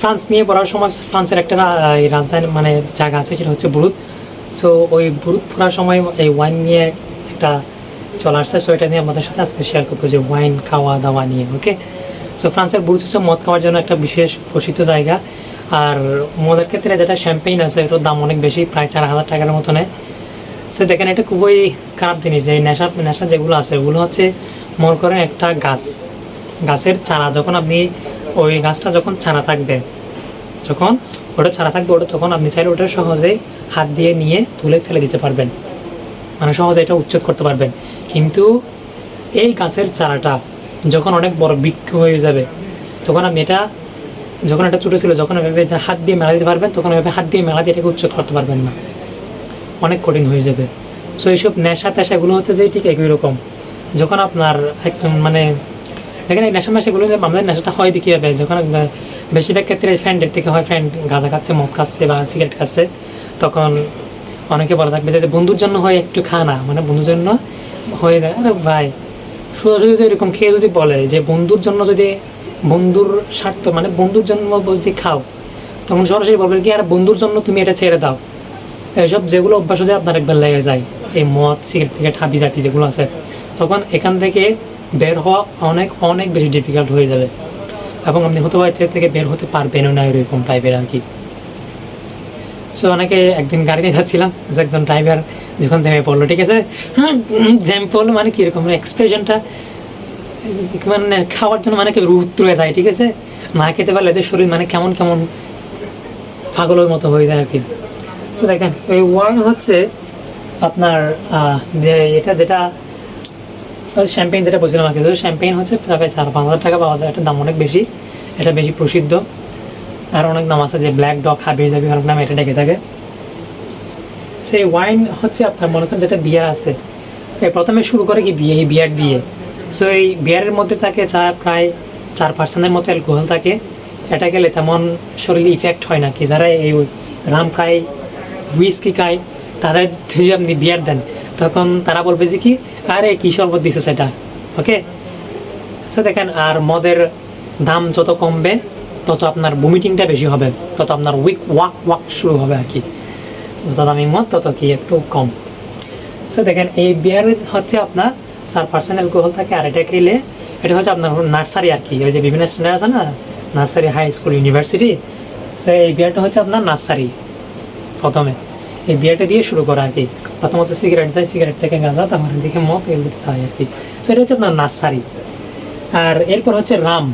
France নিয়ে পড়ার সময় ফ্রান্সের একটা এই রাজধানী মানে জায়গা আছে, সেটা হচ্ছে বুরুত। সো ওই বুরুত পড়ার সময় এই ওয়াইন নিয়ে একটা চলে আসছে। সো এটা নিয়ে আমাদের সাথে আজকে শেয়ার করবো যে ওয়াইন খাওয়া দাওয়া নিয়ে। ওকে, সো ফ্রান্সের বুরুত হচ্ছে মদ খাওয়ার জন্য একটা বিশেষ প্রসিদ্ধ জায়গা। আর মদের ক্ষেত্রে যেটা শ্যাম্পেইন আছে, এটার দাম অনেক বেশি, প্রায় 4,000 টাকার মতো নেয়। সে দেখেন এটা খুবই খারাপ জিনিস। এই নেশা যেগুলো আছে ওগুলো হচ্ছে মনে করেন একটা গাছের চারা, যখন আপনি ওই গাছটা যখন চারা থাকবে, যখন ওটা ছাড়া থাকবে, ওটা তখন আপনি চাইলে ওটা সহজেই হাত দিয়ে নিয়ে তুলে ফেলে দিতে পারবেন, মানে সহজে এটা উচ্ছেদ করতে পারবেন। কিন্তু এই গাছের চারাটা যখন অনেক বড় বৃক্ষ হয়ে যাবে, তখন আপনি এটা যখন এটা ছোটো ছিল, যখন এভাবে হাত দিয়ে মেলা দিতে পারবেন, তখন এভাবে হাত দিয়ে মেলা দিয়ে এটাকে উচ্ছেদ করতে পারবেন না, অনেক কঠিন হয়ে যাবে। সো এইসব নেশাগুলো হচ্ছে যে ঠিক একই রকম। যখন আপনার মানে দেখেন এই নেশাগুলো আমাদের নেশাটা হয় কীভাবে, যখন বেশিরভাগ ক্ষেত্রে ফ্রেন্ডের থেকে হয়, ফ্রেন্ড গাঁজা খাচ্ছে, মদ খাচ্ছে বা সিগারেট খাচ্ছে, তখন অনেকে বলা থাকবে যে বন্ধুর জন্য হয় একটু খানা, মানে বন্ধুর জন্য হয়ে যায়। আরে ভাই, সোজাসুজি যদি এরকম খেয়ে যদি বলে যে বন্ধুর জন্য, যদি বন্ধুর স্বার্থ মানে বন্ধুর জন্য যদি খাও, তখন সরাসরি বলবেন কি আর বন্ধুর জন্য তুমি এটা ছেড়ে দাও। এইসব যেগুলো অভ্যাস যদি আপনার একবার লেগে যায়, এই মদ সিগারেট থেকে হাবি জাবি যেগুলো আছে, তখন এখান থেকে বের হওয়া অনেক অনেক বেশি ডিফিকাল্ট হয়ে যাবে, এবং আপনি হতে পারে থেকে বের হতে পারবেনও না, এরকম টাইপের আর কি। সো অনেকে একদিন গাড়িতে যাচ্ছিলাম, একজন ড্রাইভার যখন থেমে পড়লো, ঠিক আছে, হ্যাঁ জ্যাম পড়লো, মানে কীরকম এক্সপ্রেশনটা, মানে খাওয়ার জন্য মানে কি উত্তরে যায়, ঠিক আছে, না খেতে পারলে এদের শরীর মানে কেমন কেমন পাগলের মতো হয়ে যায় আর কি। তো দেখেন এই ওয়াইন হচ্ছে আপনার যে এটা যেটা শ্যাম্পেইন যেটা বলছিলাম আর কি, শ্যাম্পেইন হচ্ছে প্রায় 4-5 হাজার টাকা পাওয়া যায়, এটার দাম অনেক বেশি, এটা বেশি প্রসিদ্ধ। আর অনেক নাম আছে, যে ব্ল্যাক ডগ, হাবি জাবি অনেক নাম এটা ডেকে থাকে। সেই ওয়াইন হচ্ছে আপনার মনে করেন যেটা বিয়ার আছে, প্রথমে শুরু করে কি এই বিয়ার দিয়ে। সো এই বিয়ারের মধ্যে থাকে প্রায় 4% মতো অ্যালকোহল থাকে। এটা গেলে তেমন শরীরে ইফেক্ট হয় না। কি যারা এই রাম খায়, হুইস্কি খায়, তাদের যদি আপনি বিয়ার দেন, তখন তারা বলবে যে কি আরে কী শরবত দিছো সেটা। ওকে, আচ্ছা দেখেন, আর মদের দাম যত কমবে তত আপনার ভমিটিংটা বেশি হবে, তত আপনার ওয়াক শুরু হবে আর কি। যত দামি মদ তত কি একটু কম। সো দেখেন এই বিয়ারে হচ্ছে আপনার 4% অ্যালকোহল থাকে। আর এটা খেলে এটা হচ্ছে আপনার নার্সারি আর কি, ওই যে বিভিন্ন স্ট্যান্ডার্ড আছে না, nursery, high school, university. So এই বিয়ারটা হচ্ছে আপনার নার্সারি। প্রথমে এই বিয়ারটা দিয়ে শুরু করা আর কি, প্রথমত সিগারেট যায়, সিগারেট থেকে গাঁজা, তারপরে দিকে মদ, এগুলোতে যায় আর কি। সো এটা হচ্ছে আপনার নার্সারি। আর এরপর হচ্ছে রাম।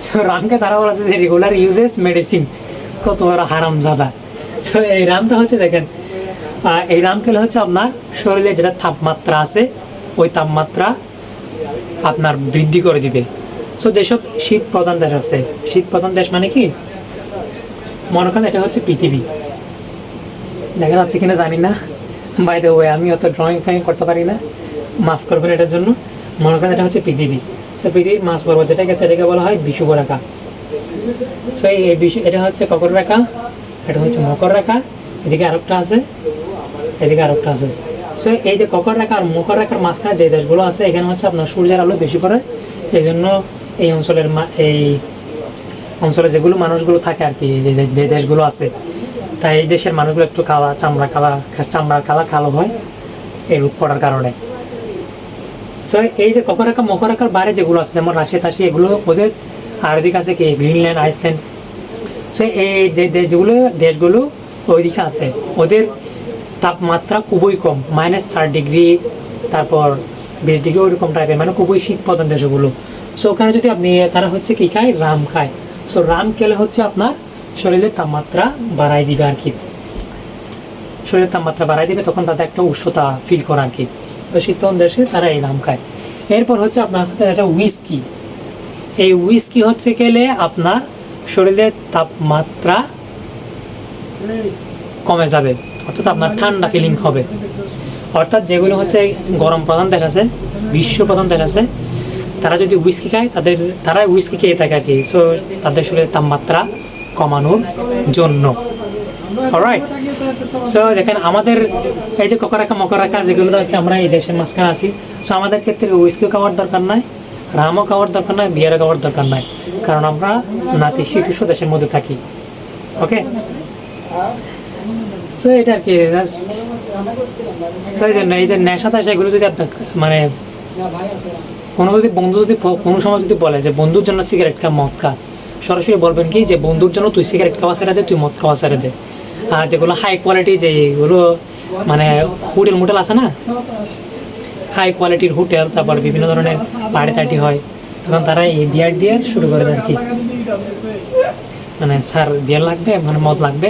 সো রামকে তারা বলা আছে যে রেগুলার ইউজেস মেডিসিন, কত বড় হারামজাদা। সো এই রামটা হচ্ছে দেখেন, এই রাম খেলে হচ্ছে আপনার শরীরে যেটা তাপমাত্রা আছে, ওই তাপমাত্রা আপনার বৃদ্ধি করে দিবে। সো যেসব শীত প্রধান দেশ আছে, শীত প্রধান দেশ মানে কি, মনে করেন এটা হচ্ছে পৃথিবী, দেখা যাচ্ছে কিনা জানি না, বাই দ্য ওয়ে আমি অত ড্রয়িং ফ্রয়িং করতে পারি না, মাফ করবেন এটার জন্য। মনে করেন এটা হচ্ছে পৃথিবী। সো পৃথিবীর মাছ পর্বত যেটা গেছে, এটাকে বলা হয় বিষুব রেখা। সো এই এটা হচ্ছে ককর রেখা, এটা হচ্ছে মকর রেখা, এদিকে আরেকটা আছে, এদিকে আরেকটা আছে। সো এই যে ককর রেখা আর মকর রেখার মাঝখানে যে দেশগুলো আছে, এখানে হচ্ছে আপনার সূর্যের আলো বেশি পড়ে, এই জন্য এই অঞ্চলে যেগুলো মানুষগুলো থাকে আর কি, যে দেশগুলো আছে, তাই এই দেশের মানুষগুলো একটু চামড়ার কালার কালো হয় এই রোদ পড়ার কারণে। সো এই যে ককর রেখা মকর রেখার বাইরে যেগুলো আছে, যেমন রাশিয়া টাশিয়া, এগুলো ওদের আর ওদিকে আছে কি গ্রিনল্যান্ড, আইসল্যান্ড। সো এই যে দেশগুলো ওইদিকে আছে, ওদের তাপমাত্রা খুবই কম, -4 ডিগ্রি, তারপর 20 ডিগ্রি, ওইরকম টাইপের, মানে খুবই শীত প্রধান দেশ ওগুলো। সো ওখানে যদি আপনি, তারা হচ্ছে কি খায়, রাম খায়। সো রাম খেলে হচ্ছে আপনার শরীরের তাপমাত্রা বাড়াই দিবে আর কি, শরীরের তাপমাত্রা বাড়াই দিবে, তখন তাদের একটা উষ্ণতা ফিল করে আর কি। তো শীত প্রধান দেশে তারা এই রাম খায়। এরপর হচ্ছে আপনার হচ্ছে একটা উইস্কি। এই উইস্কি হচ্ছে খেলে আপনার শরীরের তাপমাত্রা কমে যাবে, অর্থাৎ আপনার ঠান্ডা ফিলিং হবে। অর্থাৎ যেগুলো হচ্ছে গরম প্রধান দেশ আছে, বিশ্ব প্রধান দেশ আছে, তারা যদি উইস্কি খায়, তারা উইস্কি খেয়ে থাকে আর কি। সো তাদের শরীরের তাপমাত্রা কমানোর জন্য। অলরাইট, সো দেখেন আমাদের এই যে ককর রেখা মকর রেখা যেগুলো হচ্ছে, আমরা এই দেশের মাঝখানে আছি। সো আমাদের ক্ষেত্রে উইস্কি খাওয়ার দরকার নাই, রামও খাওয়ার দরকার নাই, বিয়ারও খাওয়ার দরকার নাই। কারণ আমরা নাতিশীতোষ্ণ দেশের মধ্যে থাকি। ওকে, সো এটা আর কি জাস্ট এই জন্য এই যে নেশা তাশা এগুলো যদি আপনার মানে কোনো যদি বন্ধু যদি কোনো সময় যদি বলে যে বন্ধুর জন্য সিগারেট খা মদ খা, সরাসরি বলবেন কি যে বন্ধুর জন্য তুই সিগারেট খাওয়া ছেড়ে দে, তুই মদ খাওয়া ছেড়ে দে। আর যেগুলো হাই কোয়ালিটি যেগুলো মানে হোটেল মোটেল আছে না, হাই কোয়ালিটির হোটেল, তারপর বিভিন্ন ধরনের পার্টি টার্টি হয়, তখন তারা এই বিয়ার দিয়ে শুরু করে দেয় আর কি, মানে স্যার বিয়ার লাগবে, মানে মদ লাগবে,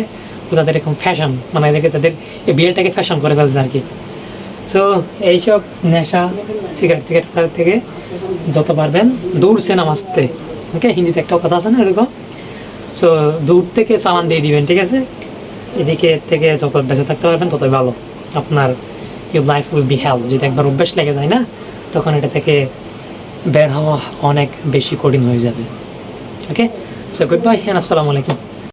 তাদের এরকম ফ্যাশন, মানে এদেরকে তাদের এই বিয়ারটাকে ফ্যাশন করে ফেলছে আর কি। সো এইসব নেশা সিগারেট টিগারেট থেকে যত পারবেন দূর সে নামাজতে, ওকে, হিন্দিতে একটা কথা আছে না এরকম। সো দূর থেকে চালান দিয়ে দিবেন, ঠিক আছে। এদিকে থেকে যত বেঁচে থাকতে পারবেন ততই ভালো, আপনার your life will be help. যদি একবার অভ্যাস লেগে যায় না, তখন এটা থেকে বের হওয়া অনেক বেশি কঠিন হয়ে যাবে। ওকে, সো গুড বাই অ্যান্ড আসসালামু আলাইকুম।